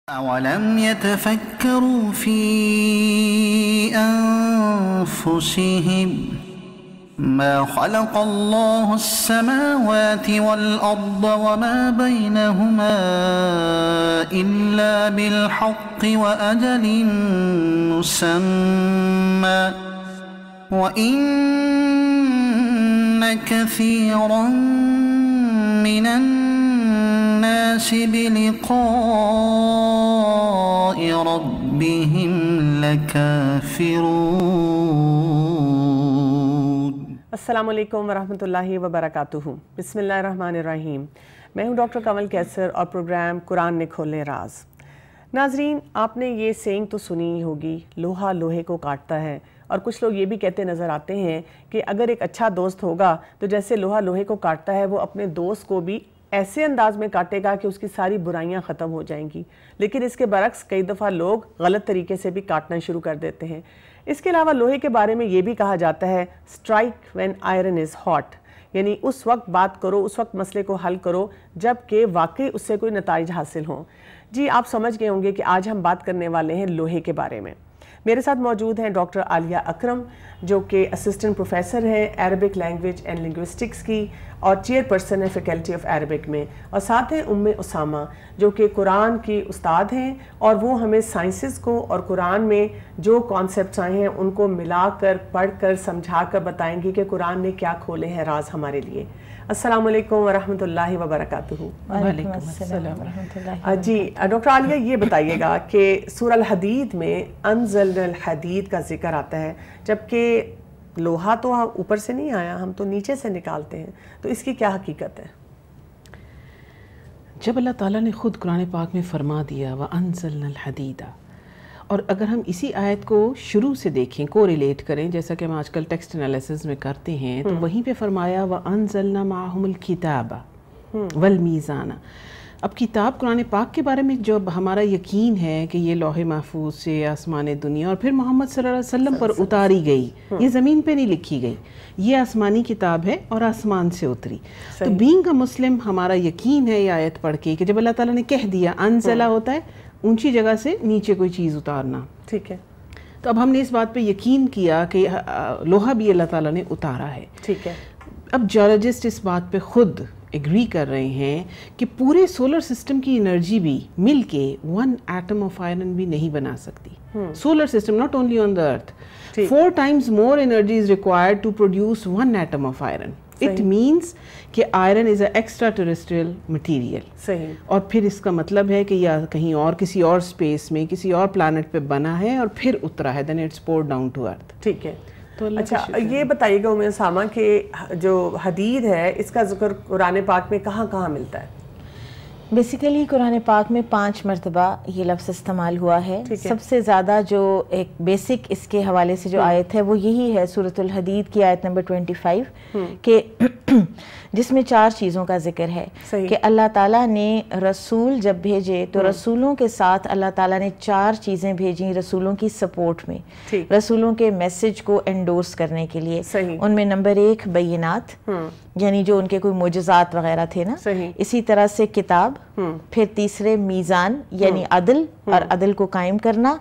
أَوَلَمْ يَتَفَكَّرُوا فِي أَنفُسِهِمْ مَا خَلَقَ اللَّهُ السَّمَاوَاتِ وَالْأَرْضَ وَمَا بَيْنَهُمَا إِلَّا بِالْحَقِّ وَأَجَلٍ مُّسَمًّى وَإِنَّ كَثِيرًا مِّنَ النَّاسِ بِلِقَاءِ رَبِّهِمْ لَكَافِرُونَ۔ السلام علیکم ورحمۃ اللہ وبرکاتہ۔ بسم اللہ الرحمن الرحیم۔ میں ہوں ڈاکٹر کمل کیسر اور پروگرام قرآن نے کھولے راز۔ ناظرین، آپ نے یہ سینگ تو سنی ہی ہوگی، لوہا لوہے کو کاٹتا ہے، اور کچھ لوگ یہ بھی کہتے نظر آتے ہیں کہ اگر ایک اچھا دوست ہوگا تو جیسے لوہا لوہے کو کاٹتا ہے، وہ اپنے دوست کو بھی ایسے انداز میں کاٹے گا کہ اس کی ساری برائیاں ختم ہو جائیں گی۔ لیکن اس کے برعکس کئی دفعہ لوگ غلط طریقے سے بھی کاٹنا شروع کر دیتے ہیں۔ اس کے علاوہ لوہے کے بارے میں یہ بھی کہا جاتا ہے strike when iron is hot، یعنی اس وقت بات کرو، اس وقت مسئلے کو حل کرو جب کہ واقعی اس سے کوئی نتائج حاصل ہوں۔ جی، آپ سمجھ گئے ہوں گے کہ آج ہم بات کرنے والے ہیں لوہے کے بارے میں۔ میرے ساتھ موجود ہیں ڈاکٹر عالیہ اکرم، جو کہ اسسٹنٹ پروفیسر ہے عربک لینگویج اینڈ لنگوسٹکس کی اور چیئر پرسن ہے فیکلٹی آف عربک میں، اور ساتھ ہیں اسامہ، جو کہ قرآن کی استاد ہیں، اور وہ ہمیں سائنسز کو اور قرآن میں جو کانسیپٹس آئے ہیں ان کو ملا کر پڑھ کر سمجھا کر بتائیں گی کہ قرآن نے کیا کھولے ہیں راز ہمارے لیے۔ السلام علیکم ورحمۃ اللہ وبرکاتہ۔ وعلیکم السلام ورحمۃ اللہ۔ جی ڈاکٹر عالیہ، یہ بتائیے گا کہ سورہ الحدید میں انزلنا الحدید کا ذکر آتا ہے، جبکہ لوہا تو اوپر سے نہیں آیا، ہم تو نیچے سے نکالتے ہیں، تو اس کی کیا حقیقت ہے؟ جب اللہ تعالیٰ نے خود قرآن پاک میں فرما دیا وَأَنزَلْنَا الْحَدِيدَ، اور اگر ہم اسی آیت کو شروع سے دیکھیں، کو ریلیٹ کریں، جیسا کہ ہم آج کل ٹیکسٹ انالیسز میں کرتے ہیں، تو وہیں پہ فرمایا وَأَنزَلْنَا مَعَهُمُ الْكِتَابَ وَالْمِيزَانَ۔ اب کتاب قرآن پاک کے بارے میں جب ہمارا یقین ہے کہ یہ لوح محفوظ سے آسمان دنیا اور پھر محمد صلی اللہ علیہ وسلم پر اتاری گئی، یہ زمین پہ نہیں لکھی گئی، یہ آسمانی کتاب ہے اور آسمان سے اتری، تو بینگ اے مسلم ہمارا یقین ہے یہ آیت پڑھ کے کہ جب اللہ تعالیٰ نے کہہ دیا، انزلہ ہوتا ہے اونچی جگہ سے نیچے کوئی چیز اتارنا، ٹھیک ہے، تو اب ہم نے اس بات پہ یقین کیا کہ لوہا بھی اللہ تعالیٰ نے اتارا ہے، ٹھیک ہے۔ اب جیولوجسٹ اس بات پہ خود ایگری کر رہے ہیں کہ پورے سولر سسٹم کی انرجی بھی مل کے 1 ایٹم آف آئرن بھی نہیں بنا سکتی۔ Solar system not only on the earth, 4 times more energy is required to produce 1 atom of iron. It means کہ iron is a extra terrestrial material, صحیح، اور پھر اس کا مطلب ہے کہ یا کہیں اور کسی اور اسپیس میں کسی اور پلانٹ پہ بنا ہے اور پھر اترا ہے، then it's poured down to earth۔ ٹھیک ہے۔ اچھا، یہ بتائیے گا اسامہ کہ جو حدید ہے اس کا ذکر قرآن پاک میں کہاں کہاں ملتا ہے؟ بیسیکلی قرآن پاک میں 5 مرتبہ یہ لفظ استعمال ہوا ہے۔ سب سے زیادہ جو ایک بیسک اس کے حوالے سے جو آیت ہے وہ یہی ہے سورۃ الحدید کی آیت نمبر 25 کہ جس میں 4 چیزوں کا ذکر ہے کہ اللہ تعالیٰ نے رسول جب بھیجے تو رسولوں کے ساتھ اللہ تعالیٰ نے 4 چیزیں بھیجیں رسولوں کی سپورٹ میں، رسولوں کے میسج کو انڈورس کرنے کے لیے۔ ان میں نمبر 1 بینات، یعنی جو ان کے کوئی معجزات وغیرہ تھے نا، اسی طرح سے کتاب، پھر تیسرے میزان یعنی عدل اور عدل کو قائم کرنا،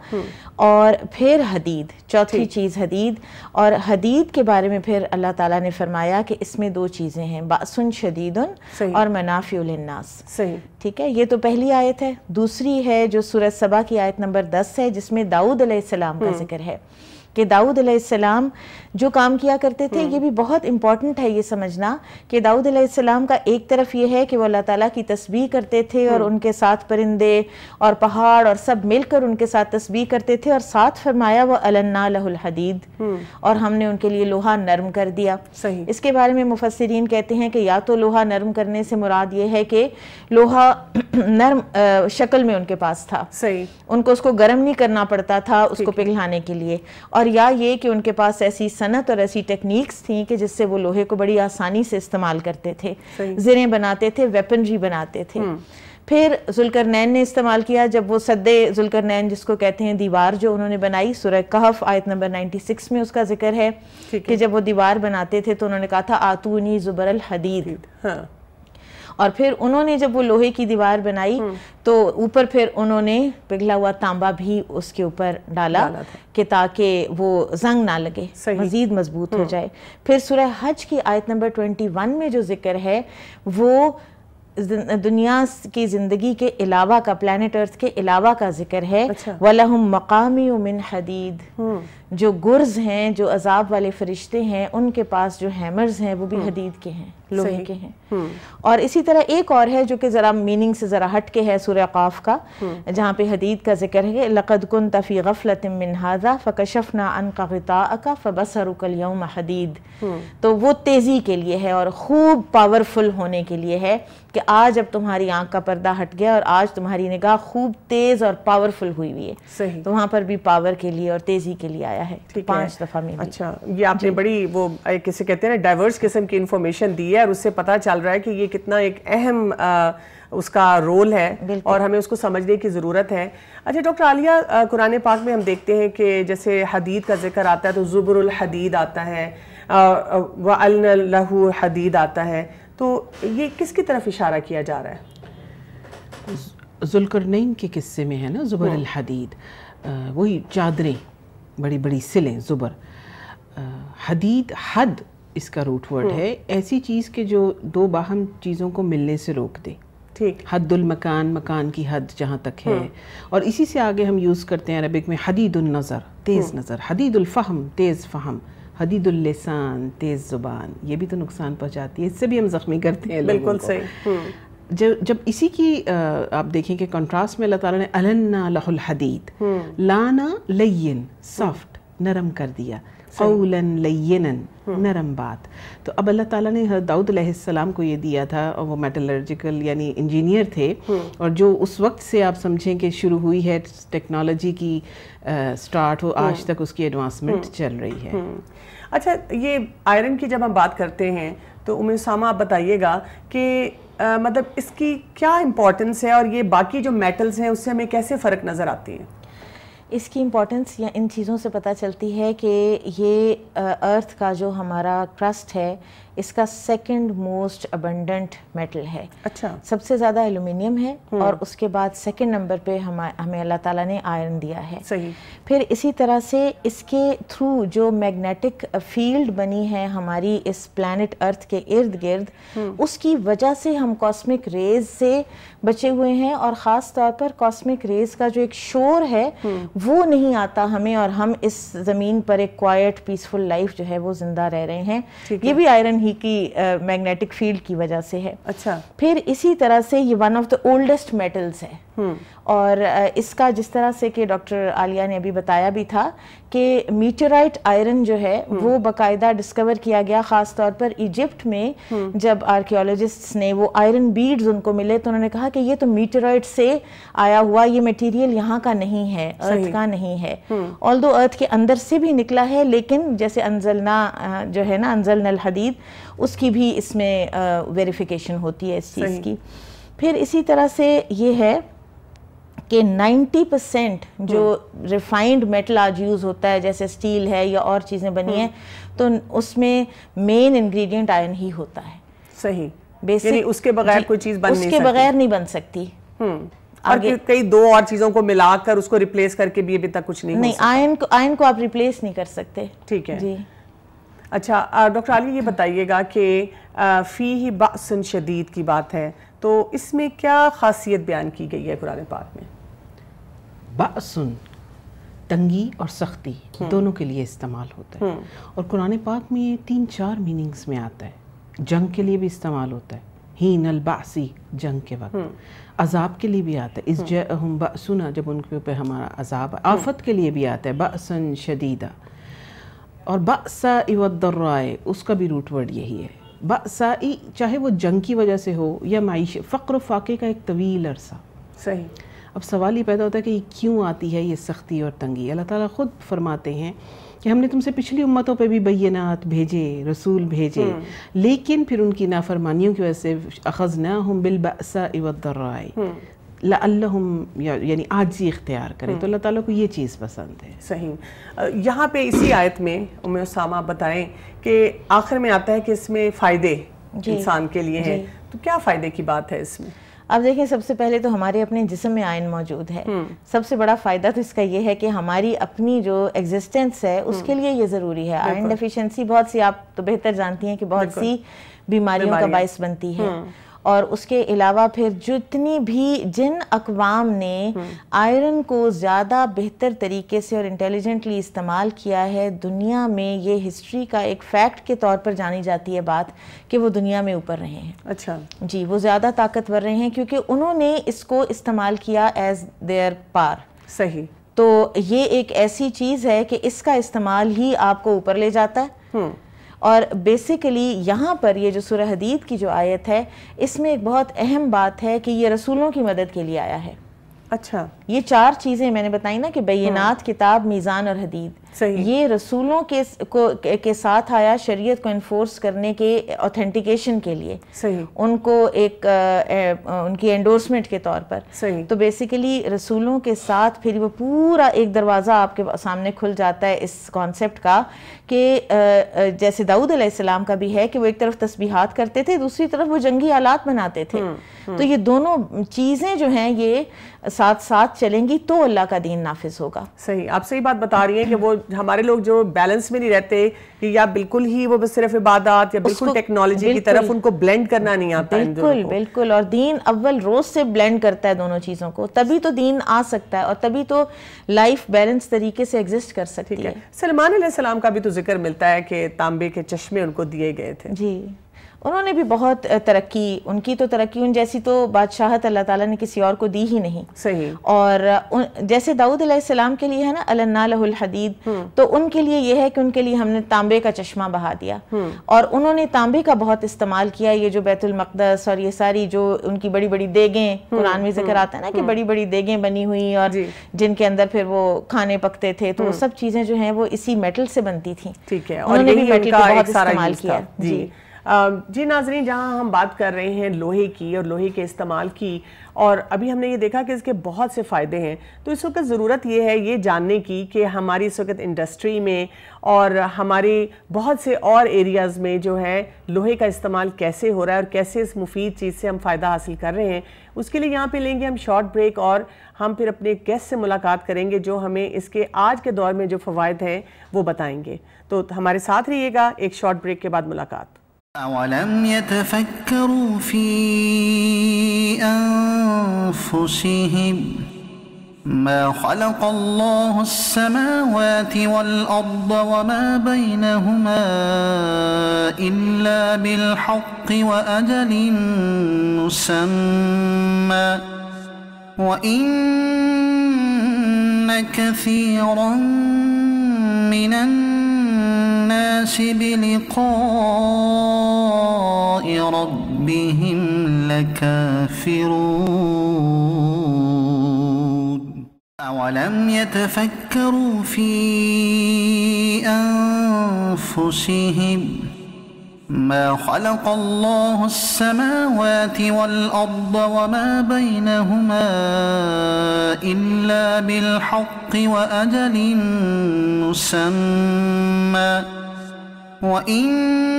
اور پھر حدید، چوتھی چیز حدید، اور حدید کے بارے میں پھر اللہ تعالیٰ نے فرمایا کہ اس میں 2 چیزیں ہیں، بأس شدید اور منافع للناس۔ ٹھیک ہے، یہ تو پہلی آیت ہے۔ دوسری ہے جو سورہ سبا کی آیت نمبر 10 ہے، جس میں داؤد علیہ السلام کا ذکر ہے کہ داؤد علیہ السلام جو کام کیا کرتے تھے، یہ بھی بہت امپورٹنٹ ہے یہ سمجھنا کہ داؤد علیہ السلام کا ایک طرف یہ ہے کہ وہ اللہ تعالیٰ کی تسبیح کرتے تھے اور ان کے ساتھ پرندے اور پہاڑ اور سب مل کر ان کے ساتھ تسبیح کرتے تھے، اور ساتھ فرمایا وَأَلَنَّا لَهُ الْحَدِيدَ، اور ہم نے ان کے لیے لوہا نرم کر دیا۔ اس کے بارے میں مفسرین کہتے ہیں کہ یا تو لوہا نرم کرنے سے مراد یہ ہے کہ لوہا نرم شکل میں ان کے پاس تھا، ان کو اس کو گرم نہیں کرنا پڑتا تھا اس کو پگھلانے کے لیے، اور یا یہ کہ ان کے پاس ایسی صنعت اور ایسی ٹیکنیکس تھیں کہ جس سے وہ لوہے کو بڑی آسانی سے استعمال کرتے تھے، زریں بناتے تھے، ویپنری بناتے تھے۔ پھر ذوالقرنین نے استعمال کیا جب وہ سد ذوالقرنین جس کو کہتے ہیں دیوار جو انہوں نے بنائی، سورہ کہف آیت نمبر 96 میں اس کا ذکر ہے کہ جب وہ دیوار بناتے تھے تو انہوں نے کہا تھا آتونی زبر الحدید، اور پھر انہوں نے جب وہ لوہے کی دیوار بنائی تو اوپر پھر انہوں نے پگھلا ہوا تانبا بھی اس کے اوپر ڈالا کہ تاکہ وہ زنگ نہ لگے, مزید مضبوط ہو جائے. پھر سورہ حج کی آیت نمبر 21 میں جو ذکر ہے وہ دنیا کی زندگی کے علاوہ کا, پلانٹ ارتھ کے علاوہ کا ذکر ہے. وَلَهُمْ مَقَامِعُ مِنْ حَدِيدٍ, جو گرز ہیں, جو عذاب والے فرشتے ہیں, ان کے پاس جو ہیمرز ہیں وہ بھی حدید کے ہیں, لوہے کے ہیں. اور اسی طرح ایک اور ہے جو کہ ذرا میننگ سے ذرا ہٹ کے ہے, سورہ قاف کا, جہاں پہ حدید کا ذکر ہے, لَقَدْ كُنْتَ فِي غَفْلَةٍ مِّنْ هَذَا فَكَشَفْنَا عَنْكَ غِطَاءَكَ فَبَصَرُكَ الْيَوْمَ حَدِيدٌ. تو وہ تیزی کے لیے ہے اور خوب پاورفل ہونے کے لیے ہے کہ آج اب تمہاری آنکھ کا پردہ ہٹ گیا اور آج تمہاری نگاہ خوب تیز اور پاورفل ہوئی ہوئی ہے. تو وہاں پر بھی پاور کے لیے اور تیزی کے لیے آیا ہے 5 دفعہ میں. اچھا, یہ آپ نے بڑی وہ کسے کہتے ہیں نا ڈائیورس قسم کی انفارمیشن دی ہے, اور اس سے پتہ چل رہا ہے کہ یہ کتنا ایک اہم اس کا رول ہے اور ہمیں اس کو سمجھنے کی ضرورت ہے. اچھا ڈاکٹر عالیہ, قرآن پاک میں ہم دیکھتے ہیں کہ جیسے حدید کا ذکر آتا ہے تو زبر الحدید آتا ہے, وَأَلْنَ لَهُ حدید آتا ہے, تو یہ کس کی طرف اشارہ کیا جا رہا ہے؟ ذوالقرنین کے قصے میں ہے نا زبر الحدید, وہی چادریں, بڑی بڑی سلیں, زبر. حدید, حد اس کا روٹ ورڈ ہے, ایسی چیز کہ جو دو باہم چیزوں کو ملنے سے روک دے. ٹھیک, حد المکان, مکان کی حد جہاں تک ہے. اور اسی سے آگے ہم یوز کرتے ہیں عربک میں حدید النظر, تیز نظر, حدید الفہم, تیز فہم, حدید اللسان, تیز زبان. یہ بھی تو نقصان پہنچاتی ہے, اس سے بھی ہم زخمی کرتے ہیں لوگوں کو. بالکل صحیح. جب اسی کی آپ دیکھیں کہ کنٹراسٹ میں اللہ تعالیٰ نے النا لہ الحدید, لانا لین, سافٹ, نرم کر دیا, قولا لینا, نرم بات. تو اب اللہ تعالیٰ نے حضرت داؤد علیہ السلام کو یہ دیا تھا, اور وہ میٹلرجیکل یعنی انجینئر تھے, اور جو اس وقت سے آپ سمجھیں کہ شروع ہوئی ہے ٹیکنالوجی کی سٹارٹ ہو, آج تک اس کی ایڈوانسمنٹ چل رہی ہے. اچھا, یہ آئرن کی جب ہم بات کرتے ہیں تو ام اسامہ آپ بتائیے گا کہ مطلب اس کی کیا امپورٹنس ہے, اور یہ باقی جو میٹلز ہیں اس سے ہمیں کیسے فرق نظر آتی ہے؟ اس کی امپورٹنس یا ان چیزوں سے پتہ چلتی ہے کہ یہ ارتھ کا جو ہمارا کرسٹ ہے اس کا سیکنڈ موسٹ ابنڈنٹ میٹل ہے. اچھا, سب سے زیادہ ایلومینیم ہے, اور اس کے بعد سیکنڈ نمبر پہ ہمیں اللہ تعالیٰ نے آئرن دیا ہے. صحیح. پھر اسی طرح سے اس کے تھرو جو میگنیٹک فیلڈ بنی ہے ہماری اس پلانٹ ارتھ کے ارد گرد, اس کی وجہ سے ہم کاسمک ریز سے بچے ہوئے ہیں, اور خاص طور پر کاسمک ریز کا جو ایک شور ہے وہ نہیں آتا ہمیں, اور ہم اس زمین پر ایک کوائٹ پیسفل لائف جو ہے وہ زندہ رہ رہے ہیں. یہ بھی آئرن ہی کی میگنیٹک فیلڈ کی وجہ سے ہے. اچھا. پھر اسی طرح سے یہ one of the oldest metals ہے, اور اس کا جس طرح سے کہ ڈاکٹر عالیہ نے ابھی بتایا بھی تھا کہ میٹرائٹ آئرن جو ہے وہ باقاعدہ ڈسکور کیا گیا, خاص طور پر ایجپٹ میں جب آرکیولوجسٹس نے وہ آئرن بیڈز ان کو ملے تو انہوں نے کہا کہ یہ تو میٹرائٹ سے آیا ہوا, یہ میٹیریل یہاں کا نہیں ہے, ارتھ کا نہیں ہے. آلدو ارتھ کے اندر سے بھی نکلا ہے, لیکن جیسے انزلنا جو ہے نا, انزلنا الحدید, اس کی بھی اس میں ویریفیکیشن ہوتی ہے اس چیز کی. پھر اسی طرح سے یہ ہے کہ 90% جو ریفائنڈ میٹل آج یوز ہوتا ہے جیسے اسٹیل ہے یا اور چیزیں بنی ہیں, تو اس میں مین انگریڈینٹ آئرن ہی ہوتا ہے. صحیح. یعنی اس کے بغیر کوئی چیز بن نہیں سکتی, اس کے بغیر نہیں بن سکتی. اور کئی دو اور چیزوں کو ملا کر اس کو ریپلیس کر کے بھی ابھی تک کچھ نہیں. آئرن کو آپ ریپلیس نہیں کر سکتے. ٹھیک ہے جی. اچھا ڈاکٹر عالیہ یہ بتائیے گا کہ فیہ بأس شدید کی بات ہے, تو اس میں کیا خاصیت بیان کی گئی ہے قرآن پاک میں؟ بأس, تنگی اور سختی دونوں کے لیے استعمال ہوتا ہے, اور قرآن پاک میں یہ 3-4 میننگز میں آتا ہے. جنگ کے لیے بھی استعمال ہوتا ہے, ہین البعثی, جنگ کے وقت. عذاب کے لیے بھی آتا ہے, اذ جاءہم بأسنا, جب ان کے اوپر ہمارا عذاب. آفت کے لیے بھی آتا ہے بأسا شدیدا. اور بأساء والضراء, اس کا بھی روٹ ورڈ یہی ہے. بأساء چاہے وہ جنگ کی وجہ سے ہو یا معیشت, فقر و فاقے کا ایک طویل عرصہ. صحیح. اب سوال یہ پیدا ہوتا ہے کہ یہ کیوں آتی ہے یہ سختی اور تنگی؟ اللہ تعالیٰ خود فرماتے ہیں کہ ہم نے تم سے پچھلی امتوں پہ بھی بینات بھیجے, رسول بھیجے, لیکن پھر ان کی نافرمانیوں کی وجہ سے اخذناہم بالبأساء والضراء لعلہم, یعنی عاجزی اختیار کریں. تو اللہ تعالیٰ کو یہ چیز پسند ہے. صحیح. یہاں پہ اسی آیت میں ام اسامہ بتائیں کہ آخر میں آتا ہے کہ اس میں فائدے انسان کے لیے ہیں, تو کیا فائدے کی بات ہے اس میں؟ اب دیکھیں سب سے پہلے تو ہمارے اپنے جسم میں آئرن موجود ہے. سب سے بڑا فائدہ تو اس کا یہ ہے کہ ہماری اپنی جو ایگزسٹنس ہے اس کے لیے یہ ضروری ہے. آئرن ڈیفیشنسی بہت سی آپ تو بہتر جانتی ہیں کہ بہت سی بیماریوں کا باعث بنتی ہے. اور اس کے علاوہ پھر جتنی بھی جن اقوام نے آئرن کو زیادہ بہتر طریقے سے اور انٹیلیجنٹلی استعمال کیا ہے, دنیا میں یہ ہسٹری کا ایک فیکٹ کے طور پر جانی جاتی ہے بات کہ وہ دنیا میں اوپر رہے ہیں. اچھا جی, وہ زیادہ طاقتور رہے ہیں کیونکہ انہوں نے اس کو استعمال کیا ایز دیئر پار. صحیح. تو یہ ایک ایسی چیز ہے کہ اس کا استعمال ہی آپ کو اوپر لے جاتا ہے. اور بیسیکلی یہاں پر یہ جو سورہ حدید کی جو آیت ہے اس میں ایک بہت اہم بات ہے کہ یہ رسولوں کی مدد کے لیے آیا ہے. اچھا, یہ 4 چیزیں میں نے بتائی نا کہ بینات, کتاب, میزان اور حدید, یہ رسولوں کے ساتھ آیا شریعت کو انفورس کرنے کے اوتھینٹیکیشن کے لیے. صحیح. ان کو ایک ان کی انڈورسمنٹ کے طور پر. صحیح. تو بیسیکلی رسولوں کے ساتھ پھر وہ پورا ایک دروازہ آپ کے سامنے کھل جاتا ہے اس کانسیپٹ کا کہ جیسے داؤد علیہ السلام کا بھی ہے کہ وہ ایک طرف تسبیحات کرتے تھے, دوسری طرف وہ جنگی آلات بناتے تھے. تو یہ دونوں چیزیں جو ہیں یہ ساتھ ساتھ چلیں گی تو اللہ کا دین نافذ ہوگا. صحیح, آپ صحیح بات بتا رہی ہیں کہ وہ ہمارے لوگ جو بیلنس میں نہیں رہتے کہ یا بالکل ہی وہ بس صرف عبادات یا بالکل ٹیکنالوجی کی طرف ان کو بلینڈ کرنا نہیں آتا. بالکل. اور دین اول روز سے بلینڈ کرتا ہے دونوں چیزوں کو, تبھی تو دین آ سکتا ہے اور تبھی تو لائف بیلنس طریقے سے ایگزسٹ کر سکتی ہے. سلیمان علیہ السلام کا بھی تو ذکر ملتا ہے کہ تانبے کے چشمے ان کو دیے گئے تھے. جی, انہوں نے بھی بہت ترقی, ان کی تو ترقی ان جیسی تو بادشاہت اللہ تعالیٰ نے کسی اور کو دی ہی نہیں. صحیح. اور جیسے داؤد علیہ السلام کے لیے ہے نا النا لہ الحدید, تو ان کے لیے یہ ہے کہ ان کے لیے ہم نے تانبے کا چشمہ بہا دیا. اور انہوں نے تانبے کا بہت استعمال کیا. یہ جو بیت المقدس اور یہ ساری جو ان کی بڑی بڑی دیگیں, قرآن میں ذکر آتا ہے نا کہ بڑی بڑی دیگیں بنی ہوئی اور جن کے اندر پھر وہ کھانے پکتے تھے, تو وہ سب چیزیں جو ہیں وہ اسی میٹل سے بنتی تھیں. ٹھیک ہے, انہوں نے بھی میٹل کو بہت استعمال کیا. جی ناظرین, جہاں ہم بات کر رہے ہیں لوہے کی اور لوہے کے استعمال کی, اور ابھی ہم نے یہ دیکھا کہ اس کے بہت سے فائدے ہیں, تو اس وقت ضرورت یہ ہے یہ جاننے کی کہ ہماری اس وقت انڈسٹری میں اور ہمارے بہت سے اور ایریاز میں جو ہے لوہے کا استعمال کیسے ہو رہا ہے اور کیسے اس مفید چیز سے ہم فائدہ حاصل کر رہے ہیں. اس کے لیے یہاں پہ لیں گے ہم شارٹ بریک, اور ہم پھر اپنے گیسٹ سے ملاقات کریں گے جو ہمیں اس کے آج کے دور میں جو فوائد ہیں وہ بتائیں گے. تو ہمارے ساتھ رہیے گا, ایک شارٹ بریک کے بعد ملاقات. أَوَلَمْ يَتَفَكَّرُوا فِي أَنفُسِهِمْ مَا خَلَقَ اللَّهُ السَّمَاوَاتِ وَالْأَرْضَ وَمَا بَيْنَهُمَا إِلَّا بِالْحَقِّ وَأَجَلٍ مُّسَمًّى وَإِنَّ كَثِيرًا مِّنَ النَّاسِ بِلِقَاءِ رَبِّهِمْ لَكَافِرُونَ أَوَلَمْ يَتَفَكَّرُوا فِي أَنفُسِهِمْ مَا خَلَقَ اللَّهُ السَّمَاوَاتِ وَالْأَرْضَ وَمَا بَيْنَهُمَا إِلَّا بِالْحَقِّ وَأَجَلٍ مُّسَمًّى وَإِنَّ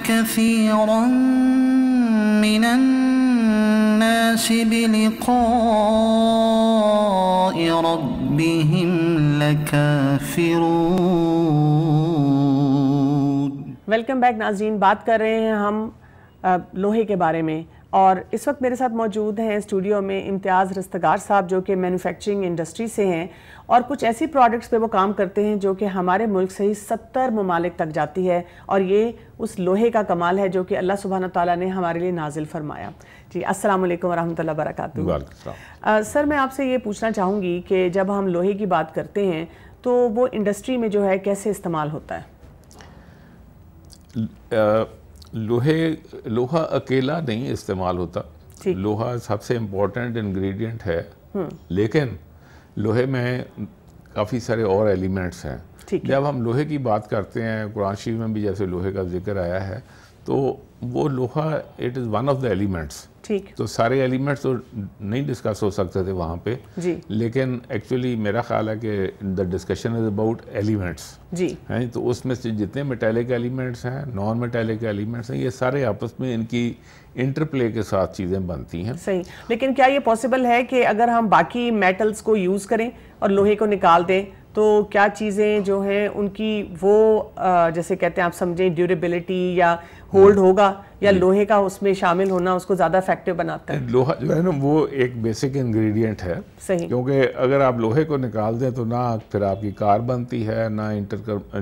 كَثِيرًا مِّنَ النَّاسِ بِلِقَاءِ رَبِّهِمْ لَكَافِرُونَ. ویلکم بیک ناظرین, بات کر رہے ہیں ہم لوہے کے بارے میں, اور اس وقت میرے ساتھ موجود ہیں اسٹوڈیو میں امتیاز رستگار صاحب جو کہ مینوفیکچرنگ انڈسٹری سے ہیں, اور کچھ ایسی پروڈکٹس پہ وہ کام کرتے ہیں جو کہ ہمارے ملک سے ہی 70 ممالک تک جاتی ہے, اور یہ اس لوہے کا کمال ہے جو کہ اللہ سبحانہ تعالیٰ نے ہمارے لیے نازل فرمایا. جی السلام علیکم ورحمۃ اللہ وبرکاتہ. سر میں آپ سے یہ پوچھنا چاہوں گی کہ جب ہم لوہے کی بات کرتے ہیں تو وہ انڈسٹری میں جو ہے کیسے استعمال ہوتا ہے؟ لوہا اکیلا نہیں استعمال ہوتا, لوہا سب سے امپورٹنٹ انگریڈینٹ ہے, لیکن لوہے میں کافی سارے اور ایلیمنٹس ہیں. جب ہم لوہے کی بات کرتے ہیں, قرآن شریف میں بھی جیسے لوہے کا ذکر آیا ہے, تو وہ لوہا it is one of the elements. ٹھیک. تو سارے ایلیمنٹس تو نہیں ڈسکس ہو سکتے تھے وہاں پہ جی. لیکن ایکچولی میرا خیال ہے کہ the discussion is about elements جی ہیں. تو اس میں سے جتنے میٹیلک ایلیمنٹس ہیں, نان میٹیلک ایلیمنٹس ہیں, یہ سارے آپس میں ان کی انٹر پلے کے ساتھ چیزیں بنتی ہیں. صحیح. لیکن کیا یہ پاسبل ہے کہ اگر ہم باقی میٹلز کو یوز کریں اور لوہے کو نکال دیں تو کیا چیزیں جو ہیں ان کی وہ جیسے کہتے ہیں آپ سمجھیں ڈیوریبلٹی یا ہولڈ ہوگا, یا لوہے کا اس میں شامل ہونا اس کو زیادہ افیکٹو بناتا ہے؟ لوہا جو ہے نا وہ ایک بیسک انگریڈینٹ ہے. صحیح. کیونکہ اگر آپ لوہے کو نکال دیں تو نہ پھر آپ کی کار بنتی ہے, نہ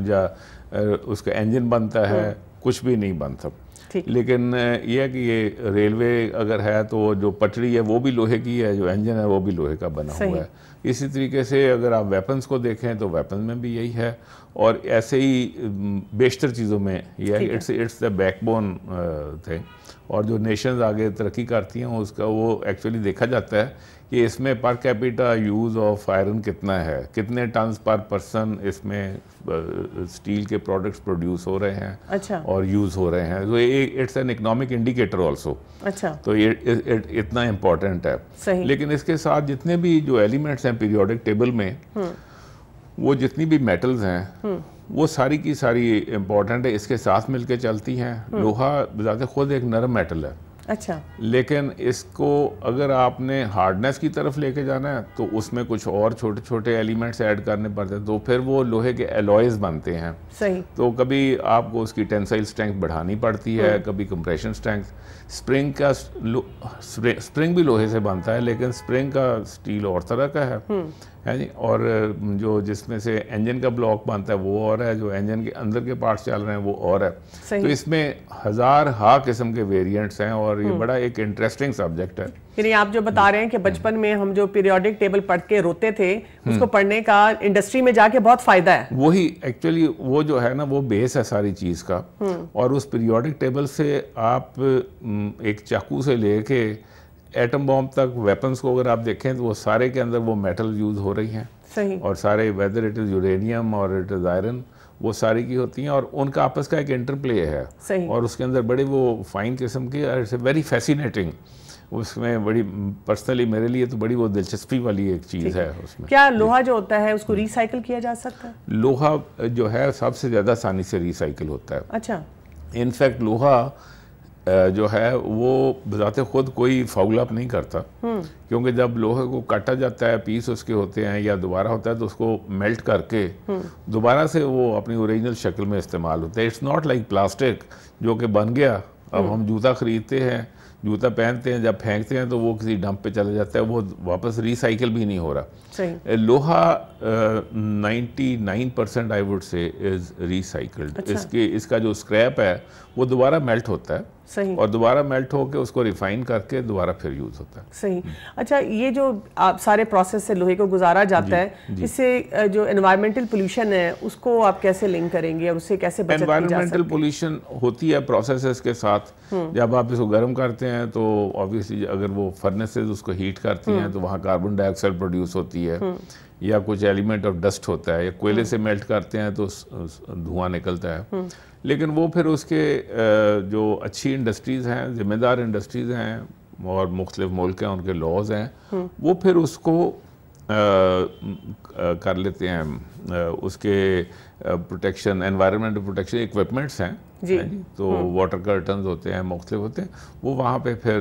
یا اس کا انجن بنتا ہے, کچھ بھی نہیں بنتا. لیکن یہ ہے کہ یہ ریلوے اگر ہے تو جو پٹڑی ہے وہ بھی لوہے کی ہے, جو انجن ہے وہ بھی لوہے کا بنا ہوا ہے. اسی طریقے سے اگر آپ ویپنز کو دیکھیں تو ویپنز میں بھی یہی ہے, اور ایسے ہی بیشتر چیزوں میں یہ ہے it's the backbone thing. اور جو نیشنز آگے ترقی کرتی ہیں اس کا وہ ایکچولی دیکھا جاتا ہے کہ اس میں per capita use of iron کتنا ہے, کتنے ٹنز پر پرسن اس میں اسٹیل کے پروڈکٹس پروڈیوس ہو رہے ہیں اور یوز ہو رہے ہیں. تو it's an economic indicator also. تو یہ اتنا امپورٹنٹ ہے. لیکن اس کے ساتھ جتنے بھی جو ایلیمنٹس ہیں پیریوڈک ٹیبل میں, وہ جتنی بھی میٹلز ہیں وہ ساری کی ساری امپورٹنٹ ہے, اس کے ساتھ مل کے چلتی ہیں. لوہا بذات خود ایک نرم میٹل ہے. اچھا. لیکن اس کو اگر آپ نے ہارڈنیس کی طرف لے کے جانا ہے تو اس میں کچھ اور چھوٹے چھوٹے ایلیمنٹس ایڈ کرنے پڑتے ہیں, تو پھر وہ لوہے کے الوائز بنتے ہیں. صحیح. تو کبھی آپ کو اس کی ٹینسائل اسٹرینتھ بڑھانی پڑتی ہے, کبھی کمپریشن اسٹرینتھ. اسپرنگ کا اسپرنگ بھی لوہے سے بنتا ہے, لیکن اسپرنگ کا اسٹیل اور طرح کا ہے جی. اور جو جس میں سے انجن کا بلاک بنتا ہے وہ اور ہے, جو انجن کے اندر کے پارٹس چل رہے ہیں وہ اور ہے. تو اس میں ہزار ہا قسم کے ویریئنٹس ہیں, اور یہ بڑا ایک انٹرسٹنگ سبجیکٹ ہے. یعنی آپ جو بتا رہے ہیں کہ بچپن میں ہم جو پیریوڈک ٹیبل پڑھ کے روتے تھے, اس کو پڑھنے کا انڈسٹری میں جا کے بہت فائدہ ہے. وہی ایکچولی وہ جو ہے نا وہ بیس ہے ساری چیز کا. اور اس پیریوڈک ٹیبل سے آپ ایک چاقو سے لے کے ایٹم بومب تک ویپنز کو اگر آپ دیکھیں تو وہ سارے کے اندر وہ میٹل یوز ہو رہی ہیں. صحیح. اور سارے ویدر اٹ از یورینیم اور اٹ از آئرن, وہ ساری کی ہوتی ہیں, اور ان کا آپس کا ایک انٹر پلے ہے. صحیح. اور اس کے اندر بڑے وہ فائن قسم کی, اٹس اے ویری فیسینیٹنگ. اس میں بڑی پرسنلی میرے لیے تو بڑی وہ دلچسپی والی ایک چیز ہے اس میں. کیا لوہا جو ہوتا ہے اس کو ریسائیکل کیا جا سکتا ہے؟ لوہا جو ہے سب سے زیادہ آسانی سے ریسائیکل ہوتا ہے. اچھا. انفیکٹ لوہا جو ہے وہ بذات خود کوئی فاؤل اپ نہیں کرتا, کیونکہ جب لوہے کو کاٹا جاتا ہے, پیس اس کے ہوتے ہیں یا دوبارہ ہوتا ہے, تو اس کو میلٹ کر کے دوبارہ سے وہ اپنی اوریجنل شکل میں استعمال ہوتا ہے. اٹس ناٹ لائک پلاسٹک جو کہ بن گیا, اب ہم جوتا خریدتے ہیں, جوتا پہنتے ہیں, جب پھینکتے ہیں تو وہ کسی ڈمپ پہ چلا جاتا ہے, وہ واپس ریسائیکل بھی نہیں ہو رہا. لوہا 99% آئی وڈ سے از ریسائیکلڈ. اس کا جو اسکریپ ہے وہ دوبارہ میلٹ ہوتا ہے, اور دوبارہ میلٹ ہو کے اس کو ریفائن کر کے دوبارہ پھر یوز ہوتا ہے. صحیح. اچھا, یہ جو آپ سارے پروسیس سے لوہے کو گزارا جاتا ہے, اس سے جو انوائرمنٹل پولیوشن ہے اس کو آپ کیسے لنک کریں گے اور اس سے کیسے بچت کی جا سکتی ہے؟ انوائرمنٹل پولیوشن ہوتی ہے پروسیسز کے ساتھ. جب آپ اس کو گرم کرتے ہیں تو آبویسلی اگر وہ فرنیسز اس کو ہیٹ کرتی ہیں تو وہاں کاربن ڈائی آکسائڈ پروڈیوس ہوتی ہے, یا کچھ ایلیمنٹ آف ڈسٹ ہوتا ہے, یا کوئلے سے میلٹ کرتے ہیں تو دھواں نکلتا ہے. لیکن وہ پھر اس کے جو اچھی انڈسٹریز ہیں, ذمہ دار انڈسٹریز ہیں, اور مختلف ملک ہیں, ان کے لاز ہیں, وہ پھر اس کو کر لیتے ہیں. اس کے پروٹیکشن, انوائرمنٹ پروٹیکشن ایکوپمنٹس ہیں جی, تو واٹر کرٹنز ہوتے ہیں, مختلف ہوتے ہیں, وہ وہاں پہ پھر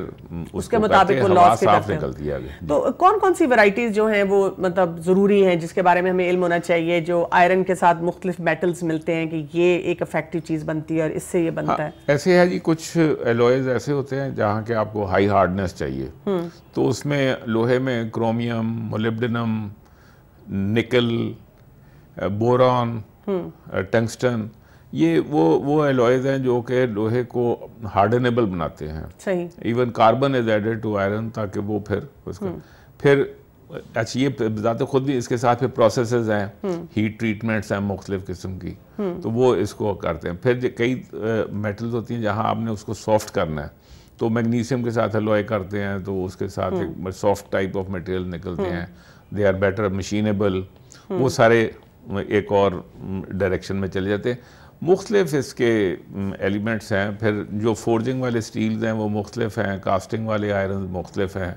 اس کے مطابق ہوا صاف نکلتی ہے آگے. تو کون کون سی ورائٹیز جو ہیں وہ مطلب ضروری ہیں جس کے بارے میں ہمیں علم ہونا چاہیے, جو آئرن کے ساتھ مختلف میٹلز ملتے ہیں کہ یہ ایک افیکٹو چیز بنتی ہے اور اس سے یہ بنتا ہے؟ ایسے ہے جی, کچھ الوائز ایسے ہوتے ہیں جہاں کہ آپ کو ہائی ہارڈنیس چاہیے, تو اس میں لوہے میں کرومیم, مولیبڈنم, نکل, بوران, ٹنگسٹن, یہ وہ الوائز ہیں جو کہ لوہے کو ہارڈنیبل بناتے ہیں. صحیح. Even carbon is added to iron تاکہ وہ پھر اچھا, یہ ذات خود بھی اس کے ساتھ پھر پروسیسز ہیں, ہیٹ ٹریٹمنٹس ہیں مختلف قسم کی, تو وہ اس کو کرتے ہیں. پھر کئی میٹلز ہوتی ہیں جہاں آپ نے اس کو سافٹ کرنا ہے, تو میگنیشیم کے ساتھ الوائے کرتے ہیں, تو اس کے ساتھ ایک سافٹ ٹائپ آف مٹیریل نکلتے ہیں, دے آر بیٹر مشینیبل. وہ سارے ایک اور ڈائریکشن میں چلے جاتے ہیں. مختلف اس کے ایلیمنٹس ہیں. پھر جو فورجنگ والے سٹیلز ہیں وہ مختلف ہیں, کاسٹنگ والے آئرنز مختلف ہیں,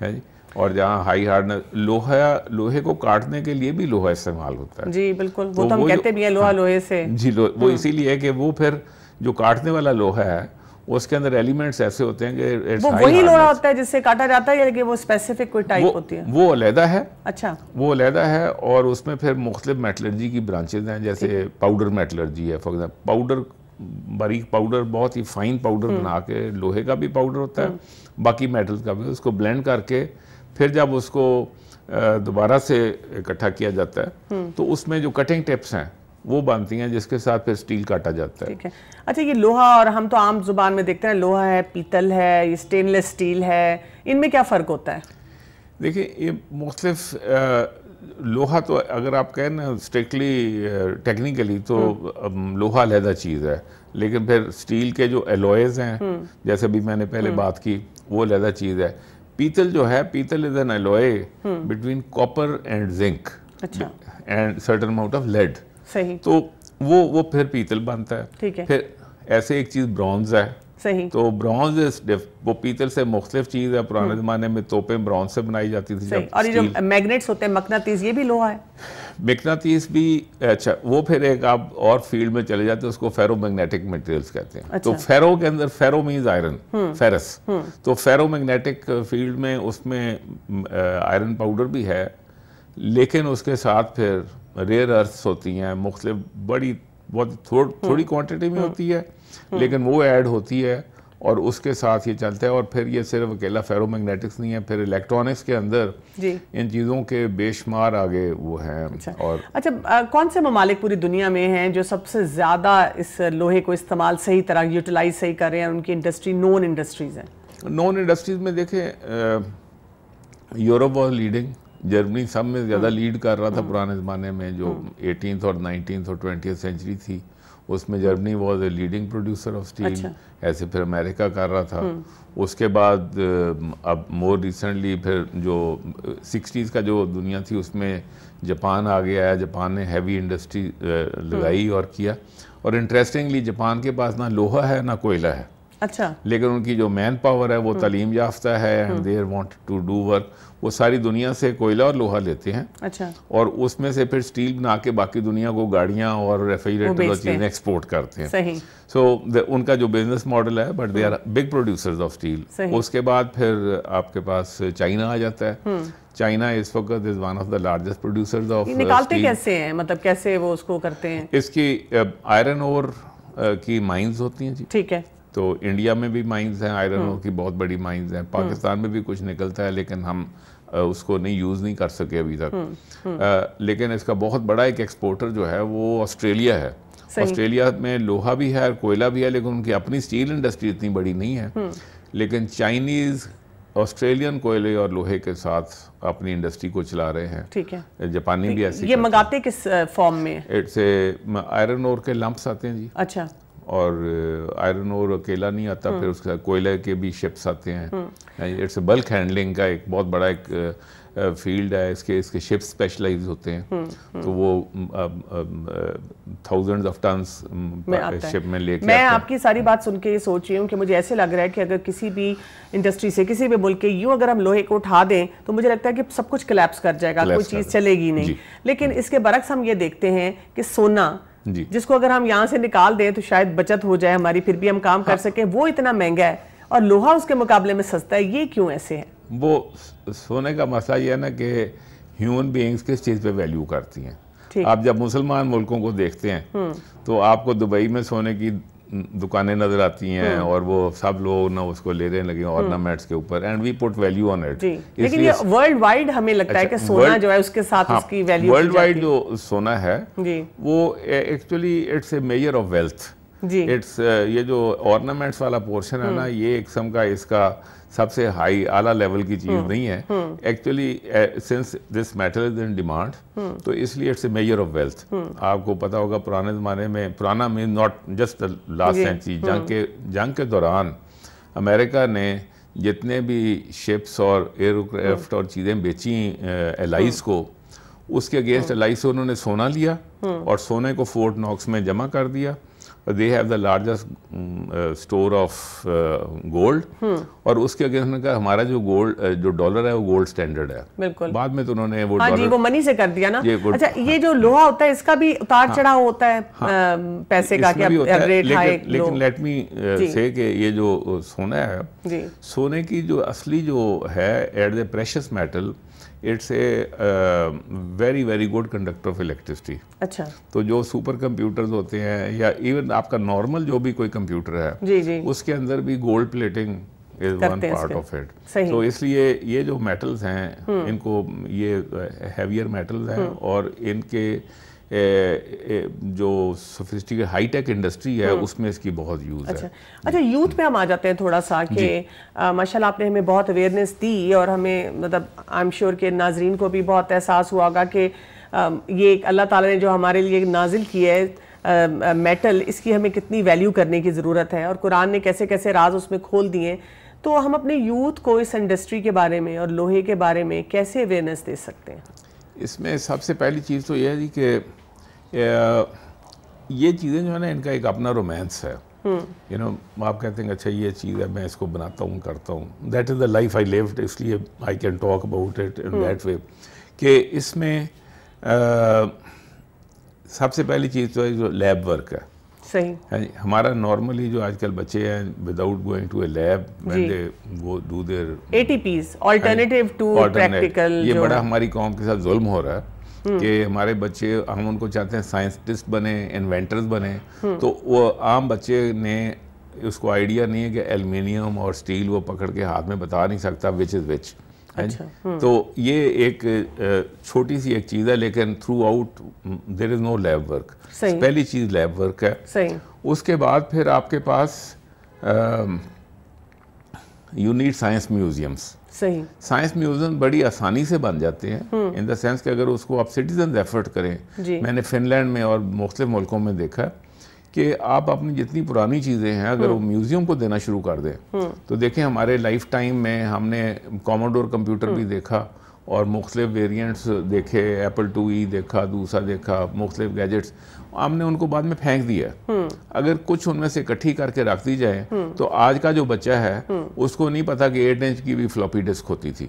ہے جی. اور جہاں ہائی ہارڈنس لوہے کو کاٹنے کے لیے بھی لوہا استعمال ہوتا ہے. جی بالکل, وہ تو ہم کہتے بھی ہیں لوہا لوہے سے. جی وہ اسی لیے ہے کہ وہ پھر جو کاٹنے والا لوہا ہے اس کے اندر ایلیمنٹس ایسے ہوتے ہیں کہ وہ وہی لوہا ہوتا ہے جس سے کاٹا جاتا ہے, یا کہ وہ اسپیسیفک کوئی ٹائپ ہوتی ہے؟ وہ علیحدہ ہے. اچھا, وہ علیحدہ ہے, اور اس میں پھر مختلف میٹلرجی کی برانچز ہیں, جیسے پاؤڈر میٹلرجی ہے. فار ایگزامپل پاؤڈر, باریک پاؤڈر, بہت ہی فائن پاؤڈر بنا کے, لوہے کا بھی پاؤڈر ہوتا ہے, باقی میٹل کا بھی, اس کو بلینڈ کر کے پھر جب اس کو دوبارہ سے اکٹھا کیا جاتا ہے تو اس میں جو کٹنگ ٹپس ہیں وہ بنتی ہیں, جس کے ساتھ پھر سٹیل کاٹا جاتا ہے. ٹھیک ہے. اچھا, یہ لوہا, اور ہم تو عام زبان میں دیکھتے ہیں لوہا ہے, پیتل ہے, یہ سٹین لیس سٹیل ہے, ان میں کیا فرق ہوتا ہے؟ دیکھیں یہ مختلف, لوہا تو اگر آپ کہیں نا اسٹرکٹلی ٹیکنیکلی تو لوہا علیحدہ چیز ہے, لیکن پھر سٹیل کے جو ایلوئز ہیں جیسے بھی میں نے پہلے بات کی وہ علیحدہ چیز ہے. پیتل جو ہے, پیتل is an alloy between copper and zinc and certain amount of lead. صحیح. تو وہ پھر پیتل بنتا ہے. ٹھیک ہے. پھر ایسے ایک چیز برونز ہے. صحیح. تو برونز وہ پیتل سے مختلف چیز ہے. پرانے زمانے میں توپیں برونز سے بنائی جاتی تھی. اور یہ جو میگنیٹس ہوتے ہیں, مقناطیس, یہ بھی لوہا ہے؟ مقناطیس بھی, اچھا وہ پھر ایک آپ اور فیلڈ میں چلے جاتے ہیں, اس کو فیرو میگنیٹک میٹیریلز کہتے ہیں. تو فیرو کے اندر, فیرو مینز آئرن, فیرس, تو فیرو میگنیٹک فیلڈ میں اس میں آئرن پاؤڈر بھی ہے, لیکن اس کے ساتھ پھر ریئر ارتھس ہوتی ہیں مختلف, بڑی بہت تھوڑی کوانٹٹی میں ہوتی ہے, لیکن وہ ایڈ ہوتی ہے اور اس کے ساتھ یہ چلتا ہے. اور پھر یہ صرف اکیلا فیرو میگنیٹکس نہیں ہے, پھر الیکٹرانکس کے اندر ان چیزوں کے بے شمار آگے وہ ہیں. اور اچھا, کون سے ممالک پوری دنیا میں ہیں جو سب سے زیادہ اس لوہے کو استعمال صحیح طرح یوٹیلائز صحیح کر رہے ہیں, ان کی انڈسٹری نون انڈسٹریز ہیں؟ نون انڈسٹریز میں دیکھیں, یورپ واز لیڈنگ, جرمنی سب میں زیادہ لیڈ کر رہا تھا پرانے زمانے میں. جو 18th اور 19th اور 20th سینچری تھی اس میں Germany was a leading producer of steel. ایسے پھر امریکہ کر رہا تھا. اس کے بعد اب مور ریسنٹلی پھر جو 60s کا جو دنیا تھی اس میں جاپان آ گیا ہے. جاپان نے ہیوی انڈسٹری لگائی اور کیا, اور انٹرسٹنگلی جاپان کے پاس نہ لوہا ہے نہ کوئلہ ہے. اچھا. لیکن ان کی جو مین پاور ہے وہ تعلیم یافتہ ہے, and they want to do work. وہ ساری دنیا سے کوئلہ اور لوہا لیتے ہیں. اچھا. اور اس میں سے پھر سٹیل بنا کے باقی دنیا کو گاڑیاں اور ریفریجریٹر اور چیزیں ایکسپورٹ کرتے ہیں. صحیح. سو ان کا جو بزنس ماڈل ہے, but they are big producers of steel. اس کے بعد پھر آپ کے پاس چائنا آ جاتا ہے. چائنا اس وقت is one of the largest producers of steel. نکالتے کیسے ہیں, مطلب کیسے وہ اس کو کرتے ہیں؟ اس کی آئرن اور کی مائنز ہوتی ہیں جی. ٹھیک ہے. تو انڈیا میں بھی مائنز ہیں, آئرن اور کی بہت بڑی مائنز ہیں. پاکستان میں بھی کچھ نکلتا ہے, لیکن ہم اس کو یوز نہیں کر سکے ابھی تک. لیکن اس کا بہت بڑا ایک ایکسپورٹر جو ہے وہ آسٹریلیا ہے. آسٹریلیا میں لوہا بھی ہے اور کوئلہ بھی ہے, لیکن ان کی اپنی اسٹیل انڈسٹری اتنی بڑی نہیں ہے. لیکن چائنیز آسٹریلین کوئلے اور لوہے کے ساتھ اپنی انڈسٹری کو چلا رہے ہیں. ٹھیک ہے. جاپانی بھی ایسی. یہ منگاتے کس فارم میں؟ اٹس اے آئرن اور کے لمپس آتے ہیں جی. اچھا. اور آئرن اور اکیلا نہیں آتا, پھر اس کے ساتھ کوئلے کے بھی شپس آتے ہیں. اٹس اے بلک ہینڈلنگ کا ایک بہت بڑا ایک فیلڈ ہے. اس کے شپس اسپیشلائز ہوتے ہیں, تو وہ تھاؤزنڈز آف ٹنس شپ میں لے کے. میں آپ کی ساری بات سن کے یہ سوچ رہی ہوں کہ مجھے ایسے لگ رہا ہے کہ اگر کسی بھی انڈسٹری سے, کسی بھی ملک کے یوں اگر ہم لوہے کو اٹھا دیں تو مجھے لگتا ہے کہ سب کچھ کلیپس کر جائے گا, کوئی چیز چلے گی نہیں. لیکن اس کے برعکس ہم یہ دیکھتے ہیں کہ سونا, جس کو اگر ہم یہاں سے نکال دیں تو شاید بچت ہو جائے ہماری, پھر بھی ہم کام کر سکیں, وہ اتنا مہنگا ہے, اور لوہا اس کے مقابلے میں سستا ہے. یہ کیوں ایسے ہے؟ وہ سونے کا مسئلہ یہ ہے نا کہ ہیومن بینگز کس چیز پہ ویلیو کرتی ہیں. آپ جب مسلمان ملکوں کو دیکھتے ہیں تو آپ کو دبئی میں سونے کی دکانیں نظر آتی ہیں, اور وہ سب لوگ نہ اس کو لے رہے لگے آرنامنٹس کے اوپر, and we put value on it. لیکن یہ ورلڈ وائڈ ہمیں لگتا ہے کہ سونا جو ہے اس کے ساتھ اس کی ویلیو, ورلڈ وائڈ جو سونا ہے وہ actually it's a major of wealth. It's یہ جو آرنامنٹس والا پورشن ہے نا, یہ ایک قسم کا اس کا سب سے ہائی اعلیٰ لیول کی چیز نہیں ہے actually, since this metal is in demand, تو اس لیے it's a major of wealth. آپ کو پتا ہوگا پرانے زمانے میں, پرانا mean not just last century, جنگ کے دوران امریکہ نے جتنے بھی شپس اور ایئر کرافٹ اور چیزیں بیچی الائز کو, اس کے اگینسٹ LI سے انہوں نے سونا لیا اور سونے کو فورٹ ناکس میں جمع کر دیا. They have the largest store of gold اور اس کے اگینسٹ نے کہا ہمارا جو ڈالر ہے وہ گولڈ سٹینڈرڈ ہے. بالکل. بعد میں تو انہوں نے وہ ڈالر وہ منی سے کر دیا نا. اچھا یہ جو لوہا ہوتا ہے اس کا بھی اتار چڑھاؤ ہوتا ہے پیسے کا کہ ریٹ ہائی. لیکن لیٹ می سے کہ یہ جو سونا ہے سونے کی جو اصلی جو ہے at the precious metal it's a very very good conductor of electricity. اچھا. تو جو سپر کمپیوٹرز ہوتے ہیں یا ایون آپ کا نارمل جو بھی کوئی کمپیوٹر ہے اس کے اندر بھی gold plating is one part of it. تو اس لیے یہ جو میٹلز ہیں ان کو یہ ہیویئر میٹلز ہیں اور ان کے جو سوفسٹیکیٹڈ ہائی ٹیک انڈسٹری ہے اس میں اس کی بہت یوز ہے. اچھا یوتھ پہ ہم آ جاتے ہیں تھوڑا سا کہ ماشاءاللہ آپ نے ہمیں بہت اویئرنیس دی اور ہمیں مطلب آئی ایم شیور کہ ناظرین کو بھی بہت احساس ہوا ہوگا کہ یہ اللہ تعالیٰ نے جو ہمارے لیے نازل کی ہے میٹل اس کی ہمیں کتنی ویلیو کرنے کی ضرورت ہے اور قرآن نے کیسے کیسے راز اس میں کھول دیے. تو ہم اپنے یوتھ کو اس انڈسٹری کے بارے میں اور لوہے کے بارے میں کیسے اویئرنیس دے سکتے ہیں؟ اس میں سب سے پہلی چیز تو یہ ہے کہ یہ چیزیں جو ہے نا ان کا ایک اپنا رومانس ہے. یو نو آپ کہتے ہیں اچھا یہ چیز ہے میں اس کو بناتا ہوں کرتا ہوں. That is the life I lived اس لیے I can talk about it in that way کہ اس میں سب سے پہلی چیز تو ہے جو لیب ورک ہے. صحیح. ہمارا نارملی جو آج کل بچے ہیں without going to a lab when they go do their ATPs alternative to practical یہ بڑا ہماری قوم کے ساتھ ظلم ہو رہا ہے کہ ہمارے بچے ہم ان کو چاہتے ہیں سائنسٹسٹ بنے انوینٹرز بنے تو وہ عام بچے نے اس کو آئیڈیا نہیں ہے کہ ایلومینیم اور سٹیل وہ پکڑ کے ہاتھ میں بتا نہیں سکتا وچ از وچ. تو یہ ایک چھوٹی سی ایک چیز ہے لیکن throughout there is no lab work. پہلی چیز لیب ورک ہے. اس کے بعد پھر آپ کے پاس you need science museums. Science museum بڑی آسانی سے بن جاتے ہیں ان دا سینس کہ اگر اس کو آپ سٹیزنز ایفرٹ کریں. میں نے فن لینڈ میں اور مختلف ملکوں میں دیکھا کہ آپ اپنی جتنی پرانی چیزیں ہیں اگر وہ میوزیم کو دینا شروع کر دیں تو دیکھیں ہمارے لائف ٹائم میں ہم نے کوموڈور کمپیوٹر بھی دیکھا اور مختلف ویریئنٹس دیکھے, ایپل 2E دیکھا, دوسرا دیکھا, مختلف گیجٹس ہم نے ان کو بعد میں پھینک دیا. اگر کچھ ان میں سے اکٹھی کر کے رکھ دی جائے تو آج کا جو بچہ ہے اس کو نہیں پتا کہ 8 انچ کی بھی فلوپی ڈسک ہوتی تھی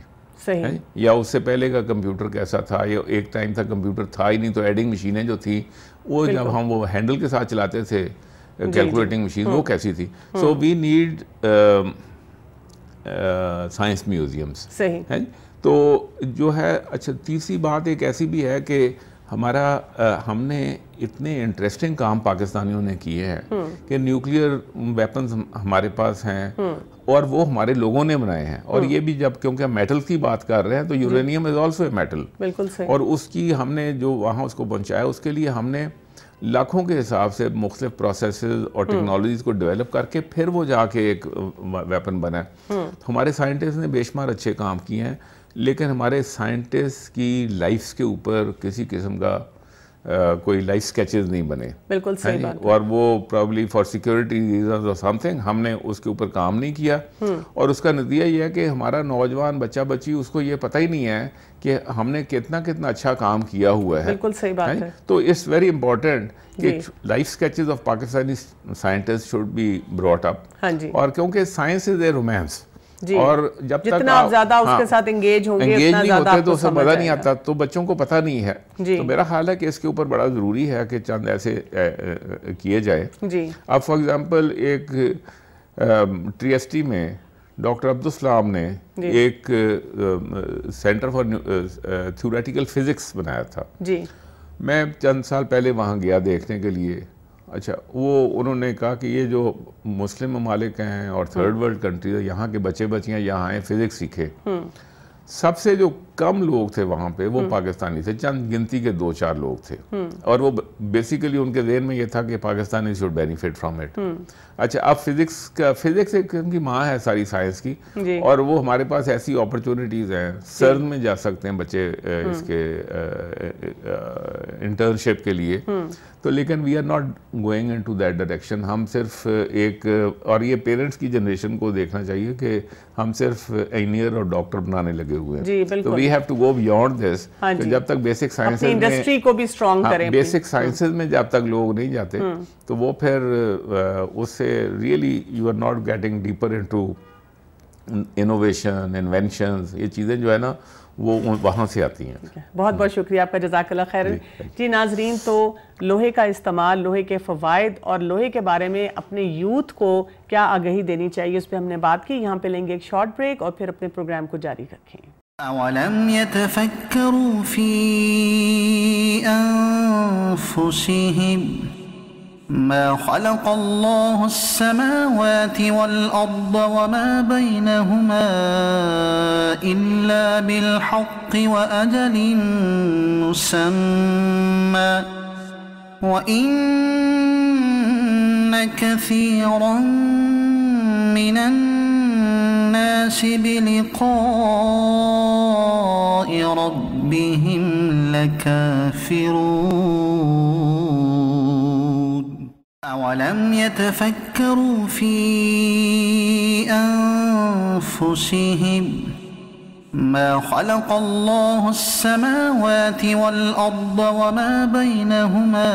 یا اس سے پہلے کا کمپیوٹر کیسا تھا. یا ایک ٹائم تھا کمپیوٹر تھا ہی نہیں تو ایڈنگ مشینیں جو تھی وہ جب ہم وہ ہینڈل کے ساتھ چلاتے تھے کیلکولیٹنگ مشین وہ کیسی تھی. سو وی نیڈ سائنس میوزیمس. تو جو ہے اچھا تیسری بات ایک ایسی بھی ہے کہ ہم نے اتنے انٹرسٹنگ کام پاکستانیوں نے کیے ہیں کہ نیوکلیئر ویپنز ہمارے پاس ہیں اور وہ ہمارے لوگوں نے بنائے ہیں. اور یہ بھی جب کیونکہ ہم میٹل کی بات کر رہے ہیں تو uranium is also a metal. اور اس کی ہم نے جو وہاں اس کو پہنچایا اس کے لیے ہم نے لاکھوں کے حساب سے مختلف پروسیسز اور ٹیکنالوجیز کو ڈیولپ کر کے پھر وہ جا کے ایک ویپن بنا. ہمارے سائنٹسٹ نے بے شمار اچھے کام کیے ہیں لیکن ہمارے سائنٹسٹ کی لائفز کے اوپر کسی قسم کا کوئی لائف سکیچز نہیں بنے. بالکل صحیح بات. اور وہ پرابلی فار سیکورٹی ریزنز اور سم تھنگ ہم نے اس کے اوپر کام نہیں کیا اور اس کا نتیجہ یہ ہے کہ ہمارا نوجوان بچہ بچی اس کو یہ پتہ ہی نہیں ہے کہ ہم نے کتنا اچھا کام کیا ہوا ہے. بالکل صحیح بات ہے. تو اٹس ویری امپورٹنٹ کہ life sketches of Pakistani scientist should be brought up. اور کیونکہ سائنس از اے رومانس اور جب تک جتنا آپ زیادہ اس کے ساتھ انگیج ہوں گے اتنا زیادہ ہوتے تو اسے مزہ نہیں آتا تو بچوں کو پتہ نہیں ہے. تو میرا خیال ہے کہ اس کے اوپر بڑا ضروری ہے کہ چند ایسے کیے جائے. اب فار ایگزامپل ایک ٹریسٹی میں ڈاکٹر عبدالسلام نے ایک سینٹر فار تھیوریٹیکل فزکس بنایا تھا. میں چند سال پہلے وہاں گیا دیکھنے کے لیے. اچھا وہ انہوں نے کہا کہ یہ جو مسلم ممالک ہیں اور تھرڈ ورلڈ کنٹریز یہاں کے بچے بچیاں یہاں آئے فزکس سیکھے. سب سے جو کم لوگ تھے وہاں پہ وہ پاکستانی تھے, چند گنتی کے 2-4 لوگ تھے اور وہ بیسیکلی ان کے ذہن میں یہ تھا کہ Pakistani should benefit from it. اچھا اب فزکس ایک قسم کی ماں ہے ساری سائنس کی اور وہ ہمارے پاس ایسی اپرچونیٹیز ہیں. سرن میں جا سکتے ہیں بچے اس کے انٹرنشپ کے لیے تو لیکن we are not going into that direction. ہم صرف ایک اور یہ پیرنٹس کی جنریشن کو دیکھنا چاہیے کہ ہم صرف انجینئر اور ڈاکٹر بنانے لگے ہوئے ہیں. تو وی we have to go beyond this. کہ جب تک بیسک سائنسز میں انڈسٹری کو بھی اسٹرانگ کریں, بیسک سائنسز میں جب تک لوگ نہیں جاتے تو وہ پھر اس سے really you are not getting deeper into innovation, inventions, یہ چیزیں جو ہے نا وہ وہاں سے آتی ہیں. بہت بہت شکریہ آپ کا, جزاک اللہ خیر. جی ناظرین, تو لوہے کا استعمال, لوہے کے فوائد اور لوہے کے بارے میں اپنے یوتھ کو کیا آگہی دینی چاہیے, اس پہ ہم نے بات کی. یہاں پہ لیں گے ایک شارٹ بریک اور پھر اپنے پروگرام کو جاری رکھیں. أَوَلَمْ يَتَفَكَّرُوا فِي أَنفُسِهِمْ ما خلق الله السماوات والأرض وما بينهما إلا بالحق وأجل مسمى وإن كثيرا من الناس بلقاء ربهم لكافرون أولم يتفكروا في أنفسهم ما خلق الله السماوات والأرض وما بينهما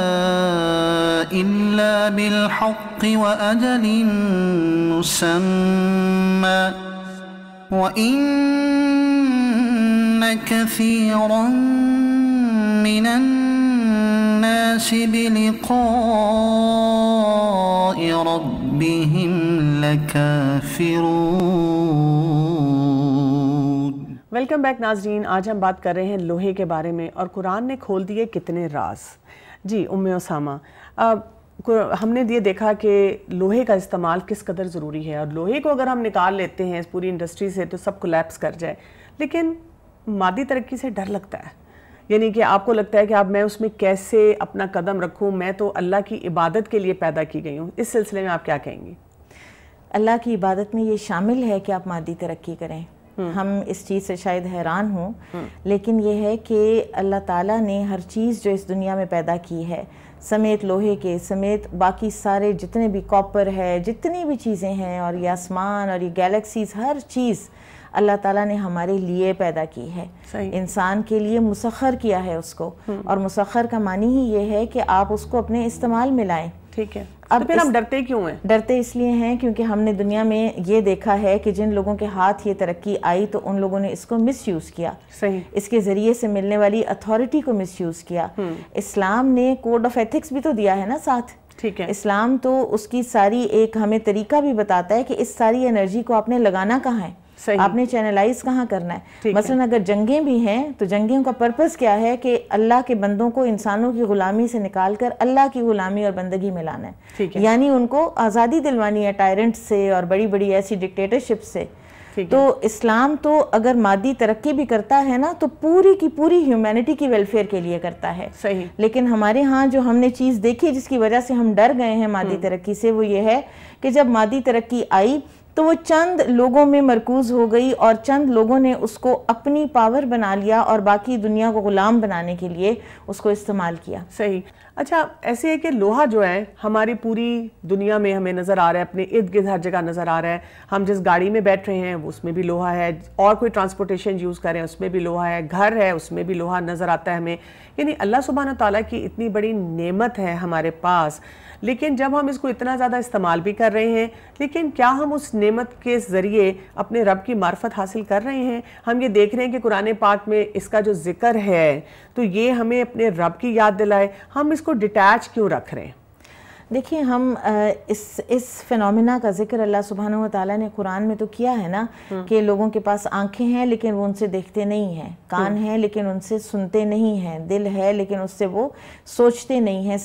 إلا بالحق وأجل مسمى وإن كثيرا من الناس بلقاء ربهم لكافرون. ویلکم بیک ناظرین, آج ہم بات کر رہے ہیں لوہے کے بارے میں اور قرآن نے کھول دیے کتنے راز. جی ام اسامہ, ہم نے یہ دیکھا کہ لوہے کا استعمال کس قدر ضروری ہے, اور لوہے کو اگر ہم نکال لیتے ہیں اس پوری انڈسٹری سے تو سب کولیپس کر جائے. لیکن مادی ترقی سے ڈر لگتا ہے, یعنی کہ آپ کو لگتا ہے کہ اب میں اس میں کیسے اپنا قدم رکھوں, میں تو اللہ کی عبادت کے لیے پیدا کی گئی ہوں. اس سلسلے میں آپ کیا کہیں گی؟ اللہ کی عبادت میں یہ شامل ہے کہ آپ مادی ترقی کریں. ہم اس چیز سے شاید حیران ہوں, لیکن یہ ہے کہ اللہ تعالیٰ نے ہر چیز جو اس دنیا میں پیدا کی ہے, سمیت لوہے کے, سمیت باقی سارے جتنے بھی کاپر ہے, جتنی بھی چیزیں ہیں, اور یہ آسمان اور یہ گیلیکسیز, ہر چیز اللہ تعالیٰ نے ہمارے لیے پیدا کی ہے. انسان کے لیے مسخر کیا ہے اس کو, اور مسخر کا معنی ہی یہ ہے کہ آپ اس کو اپنے استعمال میں لائیں. ٹھیک ہے, اب پھر ہم ڈرتے کیوں ہیں؟ ڈرتے اس لیے ہیں کیونکہ ہم نے دنیا میں یہ دیکھا ہے کہ جن لوگوں کے ہاتھ یہ ترقی آئی تو ان لوگوں نے اس کو مس یوز کیا. صحیح. اس کے ذریعے سے ملنے والی اتھارٹی کو مس یوز کیا. اسلام نے کوڈ آف ایتھکس بھی تو دیا ہے نا ساتھ. ٹھیک ہے. اسلام تو اس کی ساری ایک ہمیں طریقہ بھی بتاتا ہے کہ اس ساری انرجی کو آپ نے لگانا کہاں ہے, آپ نے چینلائز کہاں کرنا ہے. مثلا اگر جنگیں بھی ہیں تو جنگوں کا پرپس کیا ہے کہ اللہ کے بندوں کو انسانوں کی غلامی سے نکال کر اللہ کی غلامی اور بندگی میں لانا ہے. یعنی ان کو آزادی دلوانی ہے ٹائرنٹ سے اور بڑی بڑی ایسی ڈکٹیٹرشپ سے. تو اسلام تو اگر مادی ترقی بھی کرتا ہے نا تو پوری کی پوری ہیومینٹی کی ویلفیئر کے لیے کرتا ہے. صحیح. لیکن ہمارے ہاں جو ہم نے چیز دیکھی جس کی وجہ سے ہم ڈر گئے ہیں مادی ترقی سے, وہ یہ ہے کہ جب مادی ترقی آئی تو وہ چند لوگوں میں مرکوز ہو گئی, اور چند لوگوں نے اس کو اپنی پاور بنا لیا اور باقی دنیا کو غلام بنانے کے لیے اس کو استعمال کیا. صحیح. اچھا, ایسے ہے کہ لوہا جو ہے ہماری پوری دنیا میں ہمیں نظر آ رہا ہے, اپنے ارد گرد ہر جگہ نظر آ رہا ہے. ہم جس گاڑی میں بیٹھ رہے ہیں اس میں بھی لوہا ہے, اور کوئی ٹرانسپورٹیشن یوز کر رہے ہیں اس میں بھی لوہا ہے, گھر ہے اس میں بھی لوہا نظر آتا ہے ہمیں. یعنی اللہ سبحانہ تعالیٰ کی اتنی بڑی نعمت ہے ہمارے پاس, لیکن جب ہم اس کو اتنا زیادہ استعمال بھی کر رہے ہیں, لیکن کیا ہم اس نعمت کے ذریعے اپنے رب کی معرفت حاصل کر رہے ہیں؟ ہم یہ دیکھ رہے ہیں کہ قرآن پاک میں اس کا جو ذکر ہے تو یہ ہمیں اپنے رب کی یاد دلائے, ہم اس کو ڈیٹیچ کیوں رکھ رہے ہیں؟ دیکھیں, ہم اس فینومینا کا ذکر اللہ سبحانہ و تعالیٰ نے قرآن میں تو کیا ہے نا, کہ لوگوں کے پاس آنکھیں ہیں لیکن وہ ان سے دیکھتے نہیں ہیں, کان ہیں لیکن ان سے سنتے نہیں ہیں, دل ہے لیکن اس سے وہ سوچتے نہیں ہیں,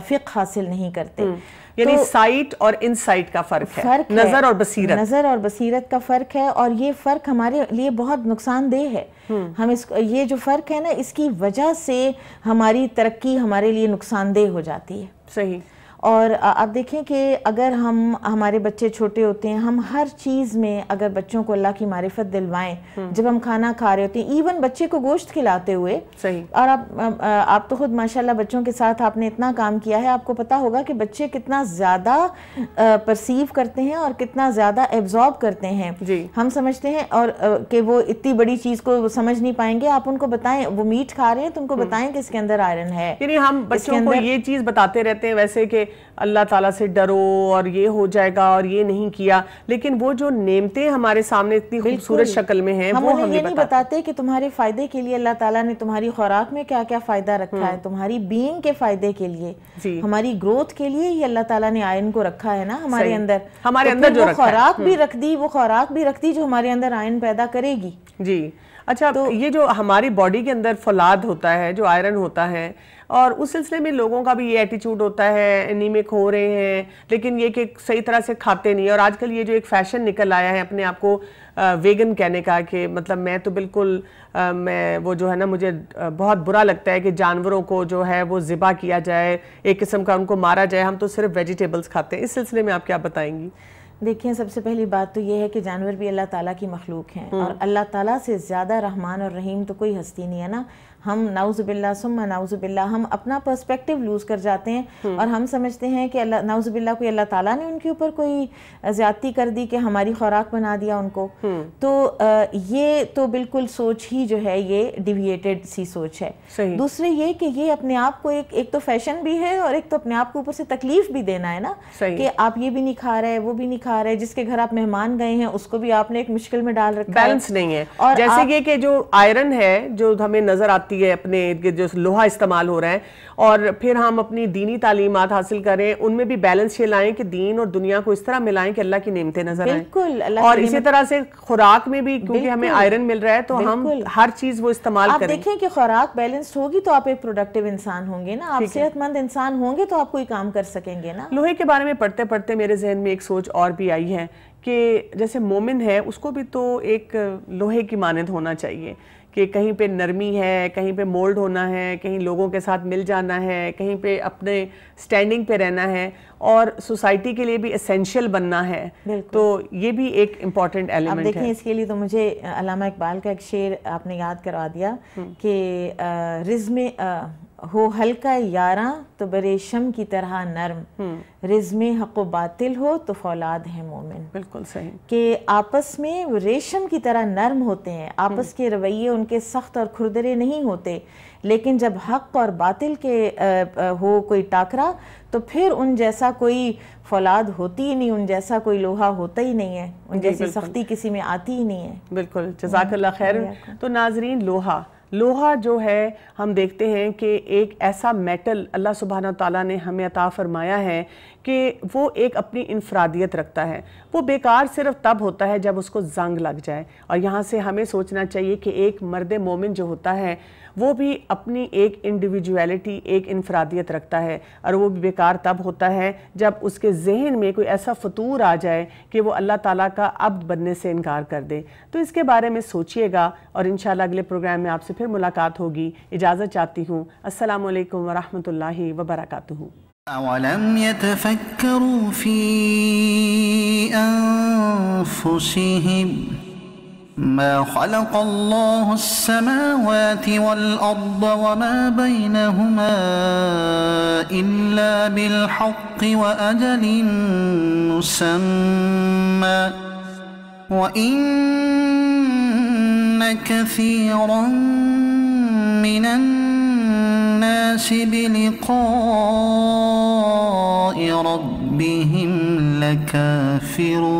فقہ حاصل نہیں کرتے. یعنی سائٹ اور انسائٹ کا فرق ہے, نظر اور بصیرت. نظر اور بصیرت کا فرق ہے, اور یہ فرق ہمارے لیے بہت نقصان دہ ہے. ہم یہ جو فرق ہے نا, اس کی وجہ سے ہماری ترقی ہمارے لیے نقصان دہ ہو جاتی ہے. صحیح. اور آپ دیکھیں کہ اگر ہمارے بچے چھوٹے ہوتے ہیں، ہم ہر چیز میں اگر بچوں کو اللہ کی معرفت دلوائیں، جب ہم کھانا کھا رہے ہوتے ہیں، ایون بچے کو گوشت کھلاتے ہوئے، اور آپ تو خود ماشاءاللہ بچوں کے ساتھ آپ نے اتنا کام کیا ہے، آپ کو پتا ہوگا کہ بچے کتنا زیادہ پرسیو کرتے ہیں اور کتنا زیادہ ایبزارب کرتے ہیں. ہم سمجھتے ہیں اور کہ وہ اتنی بڑی چیز کو سمجھ نہیں پائیں گے. آپ ان کو بتائیں، وہ میٹ کھا رہے ہیں تو ان کو بتائیں کہ اس کے اندر آئرن ہے. یعنی ہم بچوں کو یہ چیز بتاتے رہتے ہیں ویسے کہ اللہ تعالیٰ سے ڈرو اور یہ ہو جائے گا اور یہ نہیں کیا، لیکن وہ جو نعمتیں ہمارے سامنے اتنی خوبصورت شکل میں ہیں، وہ ہم یہ نہیں بتاتے کہ تمہارے فائدے کے لیے اللہ تعالیٰ نے تمہاری خوراک میں کیا کیا فائدہ رکھا ہے، تمہاری بینگ کے فائدے کے لیے، ہماری گروتھ کے لیے ہی اللہ تعالیٰ نے آئرن کو رکھا ہے نا ہمارے اندر جو خوراک بھی رکھ دی، وہ خوراک بھی رکھ دی جو ہمارے اندر آئرن پیدا کرے گی. جی اچھا، یہ جو ہماری باڈی کے اندر فولاد ہوتا ہے، جو آئرن ہوتا ہے، اور اس سلسلے میں لوگوں کا بھی یہ ایٹیچیوڈ ہوتا ہے، انیمک ہو رہے ہیں لیکن یہ کہ صحیح طرح سے کھاتے نہیں. اور آج کل یہ جو ایک فیشن نکل آیا ہے اپنے آپ کو ویگن کہنے کا، کہ مطلب میں تو بالکل میں وہ جو ہے نا، مجھے بہت برا لگتا ہے کہ جانوروں کو جو ہے وہ ذبح کیا جائے، ایک قسم کا ان کو مارا جائے، ہم تو صرف ویجیٹیبلز کھاتے ہیں. اس سلسلے میں آپ کیا بتائیں گی؟ دیکھیں، سب سے پہلی بات تو یہ ہے کہ جانور بھی اللہ تعالیٰ کی مخلوق ہیں، اور اللہ تعالیٰ سے زیادہ رحمان اور رحیم تو کوئی ہستی نہیں ہے نا. ہم نعوذ باللہ ثم نعوذ باللہ ہم اپنا پرسپیکٹیو لوز کر جاتے ہیں، اور ہم سمجھتے ہیں کہ اللہ نعوذ باللہ کوئی اللہ تعالیٰ نے ان کے اوپر کوئی زیادتی کر دی کہ ہماری خوراک بنا دیا ان کو. تو یہ تو بالکل سوچ ہی جو ہے یہ ڈیویٹیڈ سی سوچ ہے. دوسرے یہ کہ یہ اپنے آپ کو ایک تو فیشن بھی ہے، اور ایک تو اپنے آپ کو اوپر سے تکلیف بھی دینا ہے نا، کہ آپ یہ بھی نہیں کھا رہے، وہ بھی نہیں کھا رہے، جس کے گھر آپ مہمان گئے ہیں اس کو بھی آپ نے ایک مشکل میں ڈال رکھا ہے. بیلنس نہیں ہے. اور جیسے یہ کہ جو آئرن ہے جو ہمیں نظر آتی ہے اپنے جو لوہا استعمال ہو رہا ہے، اور پھر ہم اپنی دینی تعلیمات حاصل کریں، ان میں بھی بیلنس یہ لائیں کہ دین اور دنیا کو اس طرح ملائیں کہ اللہ کی نعمتیں نظر آئیں. بالکل. اور اسی طرح سے خوراک میں بھی کیونکہ ہمیں آئرن مل رہا ہے تو ہم ہر چیز وہ استعمال کریں. آپ دیکھیں کہ خوراک بیلنسڈ ہوگی تو آپ ایک پروڈکٹیو انسان ہوں گے نا، آپ صحت مند انسان ہوں گے تو آپ کوئی کام کر سکیں گے نا. لوہے کے بارے میں پڑھتے پڑھتے میرے ذہن میں ایک سوچ اور بھی آئی ہے کہ جیسے مومن ہے اس کو بھی تو ایک لوہے کی مانند ہونا چاہیے، کہ کہیں پہ نرمی ہے، کہیں پہ مولڈ ہونا ہے، کہیں لوگوں کے ساتھ مل جانا ہے، کہیں پہ اپنے سٹینڈنگ پہ رہنا ہے، اور سوسائٹی کے لیے بھی اسینشیل بننا ہے. تو یہ بھی ایک امپورٹنٹ ایلیمنٹ ہے. اب دیکھیں، اس کے لیے تو مجھے علامہ اقبال کا ایک شعر آپ نے یاد کروا دیا کہ رزم ہو ہلکا یاراں تو بریشم کی طرح نرم، رزم حق و باطل ہو تو فولاد ہے مومن. بالکل صحیح. کہ آپس میں ریشم کی طرح نرم ہوتے ہیں، آپس کے رویے ان کے سخت اور کھردرے نہیں ہوتے، لیکن جب حق اور باطل کے ہو کوئی ٹاکرا تو پھر ان جیسا کوئی فولاد ہوتی ہی نہیں، ان جیسا کوئی لوہا ہوتا ہی نہیں ہے، ان جیسی سختی کسی میں آتی ہی نہیں ہے. بالکل، جزاک اللہ خیر. تو ناظرین، لوہا جو ہے ہم دیکھتے ہیں کہ ایک ایسا میٹل اللہ سبحانہ تعالیٰ نے ہمیں عطا فرمایا ہے کہ وہ ایک اپنی انفرادیت رکھتا ہے. وہ بیکار صرف تب ہوتا ہے جب اس کو زنگ لگ جائے. اور یہاں سے ہمیں سوچنا چاہیے کہ ایک مرد مومن جو ہوتا ہے وہ بھی اپنی ایک انڈیویجویلٹی، ایک انفرادیت رکھتا ہے، اور وہ بھی بیکار تب ہوتا ہے جب اس کے ذہن میں کوئی ایسا فطور آ جائے کہ وہ اللہ تعالیٰ کا عبد بننے سے انکار کر دے. تو اس کے بارے میں سوچئے گا، اور انشاءاللہ اگلے پروگرام میں آپ سے پھر ملاقات ہوگی. اجازت چاہتی ہوں. السلام علیکم ورحمۃ اللہ وبرکاتہ. أولم يتفكروا في أنفسهم ما خلق الله السماوات والأرض وما بينهما إلا بالحق وأجل مسمى وإن كثيرا من الناس بلقاء ربهم لكافرون.